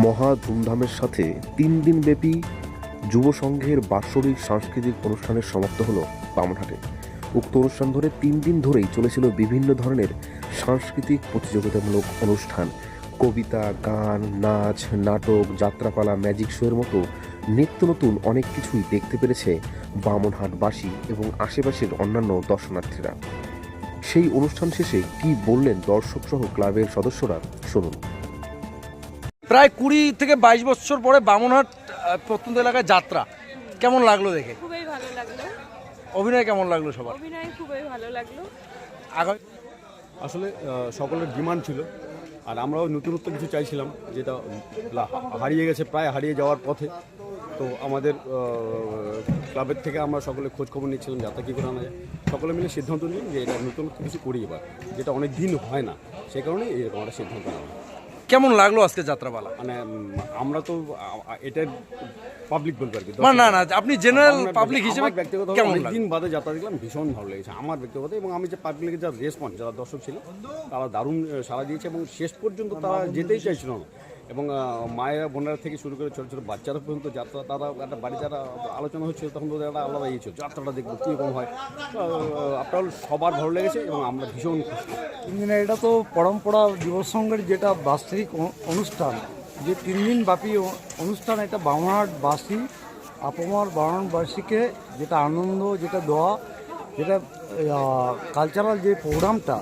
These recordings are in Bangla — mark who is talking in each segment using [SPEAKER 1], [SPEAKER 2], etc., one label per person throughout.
[SPEAKER 1] মহা ধুমধামের সাথে 3 দিনব্যাপী যুব সংঘের বাৎসরিক সাংস্কৃতিক অনুষ্ঠানের সমাপ্ত হলো বামনহাটে। উক্ত অনুষ্ঠান ধরে 3 দিন ধরেই চলেছিল বিভিন্ন ধরনের সাংস্কৃতিক প্রতিযোগিতামূলক অনুষ্ঠান, কবিতা, গান, নাচ, নাটক, যাত্রাপালা, ম্যাজিক শো এর মতো নিত্য নতুন অনেক কিছুই দেখতে পেরেছে বামনহাটবাসী এবং আশেপাশের অন্যান্য দর্শনার্থীরা। সেই অনুষ্ঠান শেষে কি বললেন দর্শক সহ ক্লাবের সদস্যরা, শুনুন।
[SPEAKER 2] প্রায় 20 থেকে 22 বছর পরে বামনহাট প্রত্যন্ত এলাকায় যাত্রা কেমন লাগলো দেখে?
[SPEAKER 3] খুবই ভালো লাগলো।
[SPEAKER 2] অভিনয় কেমন লাগলো সবার?
[SPEAKER 3] অভিনয় খুবই ভালো লাগলো।
[SPEAKER 4] আসলে সকলের ডিমান্ড ছিল, আর আমরাও নতুনত্ব কিছু চাইছিলাম, যেটা হারিয়ে গেছে, প্রায় হারিয়ে যাওয়ার পথে। তো আমাদের ক্লাবের থেকে আমরা সকলে খোঁজ খবর নিচ্ছিলাম যাত্রা কী করে আনা যায়। সকলে মিলে সিদ্ধান্ত নিই যে এটা নতুনত্ব কিছু করি এবার, যেটা অনেক দিন হয় না, সে কারণে এরকম একটা সিদ্ধান্ত নেওয়া।
[SPEAKER 2] কেমন লাগলো আজকে যাত্রাপালা?
[SPEAKER 4] মানে আমরা তো এটা পাবলিক বলবো আর কি,
[SPEAKER 2] না না, আপনি জেনারেল পাবলিক হিসেবে
[SPEAKER 4] ব্যক্তিগত
[SPEAKER 2] কেমন
[SPEAKER 4] অনেক
[SPEAKER 2] লাগলো?
[SPEAKER 4] দিন বাদে যাত্রা দেখলাম, ভীষণ ভালো লেগেছে আমার ব্যক্তিগত। এবং আমি যে পাবলিকের যা রেসপন্স, যারা দর্শক ছিল তারা দারুণ সাড়া দিয়েছে এবং শেষ পর্যন্ত তারা যেতেই চাইছিল না। এবং মায়েরা, বোনেরা থেকে শুরু করে ছোটো ছোটো বাচ্চারা পর্যন্ত যাত্রা, তারা একটা বাড়ি যারা আলোচনা হচ্ছিল তখন তাদের একটা আলাদা ইয়ে ছিল, যাত্রাটা দেখবো কীরকম হয়। আপনার সবার ভালো লেগেছে এবং আমরা ভীষণ খুশি।
[SPEAKER 5] এটা তো পরম্পরা যুব সংঘের যেটা বাৎসরিক অনুষ্ঠান, যে 3 দিন ব্যাপী অনুষ্ঠান, এটা বামনহাটবাসী, আপামর বামনহাটবাসীকে যেটা আনন্দ, যেটা দেওয়া, যেটা কালচারাল যে প্রোগ্রামটা,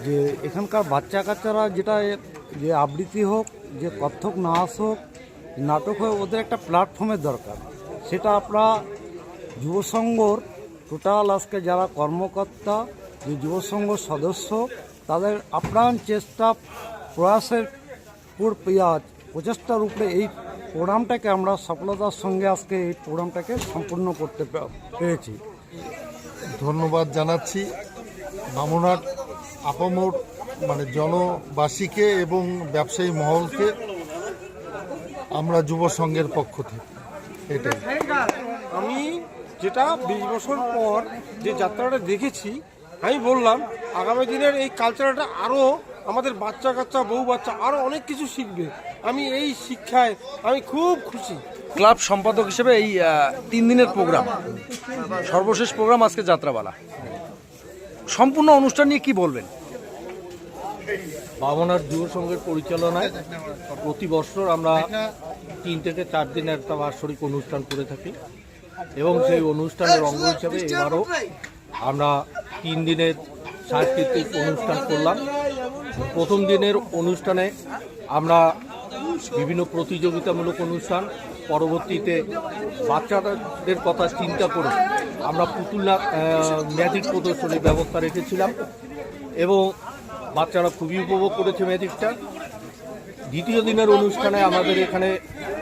[SPEAKER 5] যে এখানকার বাচ্চা কাচ্চারা যেটা যে আবৃত্তি হোক, যে কত্থক নাচ হোক, নাটক হোক, ওদের একটা প্ল্যাটফর্মের দরকার। সেটা আমরা যুবসংঘর টোটাল আজকে যারা কর্মকর্তা, যে যুবসংঘ সদস্য, তাদের আপ্রাণ চেষ্টা, প্রয়াসের প্রচেষ্টার উপরে এই প্রোগ্রামটাকে আমরা সফলতার সঙ্গে আজকে এই প্রোগ্রামটাকে সম্পূর্ণ করতে পেরেছি।
[SPEAKER 6] ধন্যবাদ জানাচ্ছি বামনহাট আপামর জনবাসীকে এবং ব্যবসায়ী মহলকে, আমরা যুব সংঘের পক্ষ থেকে। এটাই
[SPEAKER 7] আমি যেটা 20 বছর পর যে যাত্রাটা দেখেছি, আমি বললাম আগামী দিনের এই কালচারটা আরও আমাদের বাচ্চা কাচ্চা, বউ বাচ্চা আরও অনেক কিছু শিখবে। আমি এই শিক্ষায় আমি খুব খুশি।
[SPEAKER 2] ক্লাব সম্পাদক হিসেবে এই 3 দিনের প্রোগ্রাম, সর্বশেষ প্রোগ্রাম আজকে যাত্রাপালা, সম্পূর্ণ অনুষ্ঠান নিয়ে কি বলবেন?
[SPEAKER 8] বামনহাট যুব সংঘের পরিচালনায় প্রতি বছর আমরা 3 থেকে 4 দিনের একটা বাৎসরিক অনুষ্ঠান করে থাকি এবং সেই অনুষ্ঠানের অঙ্গ হিসাবে এবারও আমরা 3 দিনের সাংস্কৃতিক অনুষ্ঠান করলাম। প্রথম দিনের অনুষ্ঠানে আমরা বিভিন্ন প্রতিযোগিতামূলক অনুষ্ঠান, পরবর্তীতে বাচ্চাদের কথা চিন্তা করে আমরা পুতুল ম্যাজিক প্রদর্শনীর ব্যবস্থা রেখেছিলাম এবং বাচ্চারা খুবই উপভোগ করেছে ম্যাজিকটা। দ্বিতীয় দিনের অনুষ্ঠানে আমাদের এখানে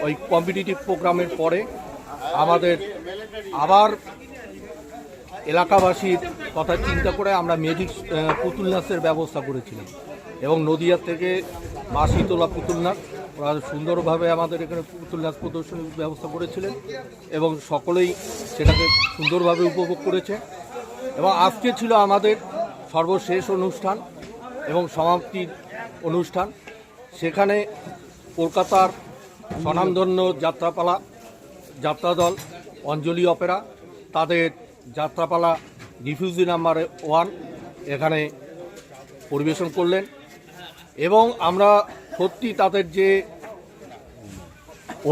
[SPEAKER 8] ওই কম্পিটিটিভ প্রোগ্রামের পরে আমাদের আবার এলাকাবাসীর কথা চিন্তা করে আমরা ম্যাজিক পুতুল নাচের ব্যবস্থা করেছিলাম এবং নদিয়া থেকে মা শীতলা পুতুল নাচ, ওরা সুন্দরভাবে আমাদের এখানে পুতুল নাচ প্রদর্শনীর ব্যবস্থা করেছিলেন এবং সকলেই সেটাকে সুন্দরভাবে উপভোগ করেছে। এবং আজকে ছিল আমাদের সর্বশেষ অনুষ্ঠান এবং সমাপ্তির অনুষ্ঠান। সেখানে কলকাতার স্বনামধন্য যাত্রাদল অঞ্জলি অপেরা তাদের যাত্রাপালা রিফিউজি নাম্বার 1 এখানে পরিবেশন করলেন এবং আমরা সত্যি তাদের যে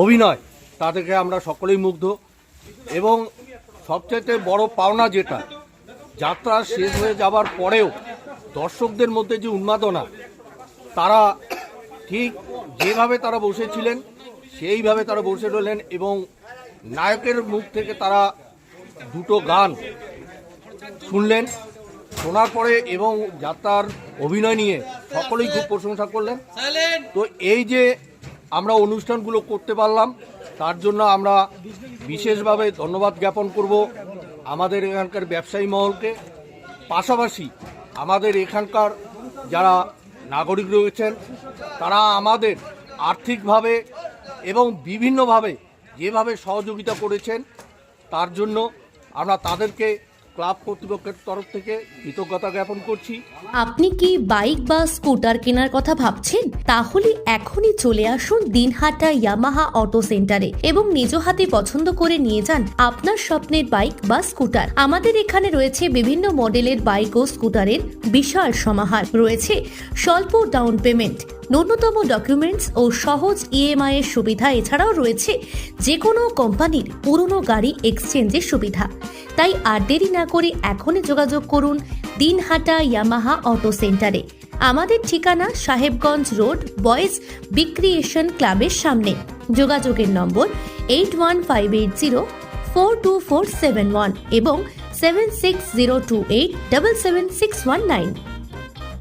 [SPEAKER 8] অভিনয়, তাদেরকে আমরা সকলেই মুগ্ধ। এবং সবচাইতে বড় পাওনা যেটা, যাত্রা শেষ হয়ে যাবার পরেও দর্শকদের মধ্যে যে উন্মাদনা, তারা ঠিক যেভাবে তারা বসেছিলেন সেইভাবে তারা বসে রইলেন এবং নায়কের মুখ থেকে তারা 2টো গান শুনলেন, শোনার পরে এবং যাত্রার অভিনয় নিয়ে সকলেই খুব প্রশংসা করলেন। তো এই যে আমরা অনুষ্ঠানগুলো করতে পারলাম, তার জন্য আমরা বিশেষভাবে ধন্যবাদ জ্ঞাপন করব আমাদের এখানকার ব্যবসায়ী মহলকে, পাশাপাশি আমাদের এখানকার যারা নাগরিক রয়েছেন, তারা আমাদের আর্থিকভাবে এবং বিভিন্নভাবে যেভাবে সহযোগিতা করেছেন, তার জন্য আমরা তাদেরকে ক্লাব কর্তৃপক্ষের তরফ থেকে কৃতজ্ঞতা জ্ঞাপন করছি।
[SPEAKER 9] আপনি কি বাইক বা স্কুটার কেনার কথা ভাবছেন? তাহলে এখনই চলে আসুন দিনহাটা ইয়ামাহা অটো সেন্টারে এবং নিজ হাতে পছন্দ করে নিয়ে যান আপনার স্বপ্নের বাইক বা স্কুটার। আমাদের এখানে রয়েছে বিভিন্ন মডেলের বাইক ও স্কুটারের বিশাল সমাহার। রয়েছে স্বল্প ডাউন পেমেন্ট, ন্যূনতম ডকুমেন্টস ও সহজ ইএমআই এর সুবিধা। এছাড়াও রয়েছে যে কোনো কোম্পানির পুরনো গাড়ি এক্সচেঞ্জের সুবিধা। তাই আর দেরি না করে এখনই যোগাযোগ করুন দিনহাটা ইয়ামাহা অটো সেন্টারে। আমাদের ঠিকানা সাহেবগঞ্জ রোড, বয়েজ বিক্রিয়েশন ক্লাবের সামনে। যোগাযোগের নম্বর 8158042471 এবং 7602877619।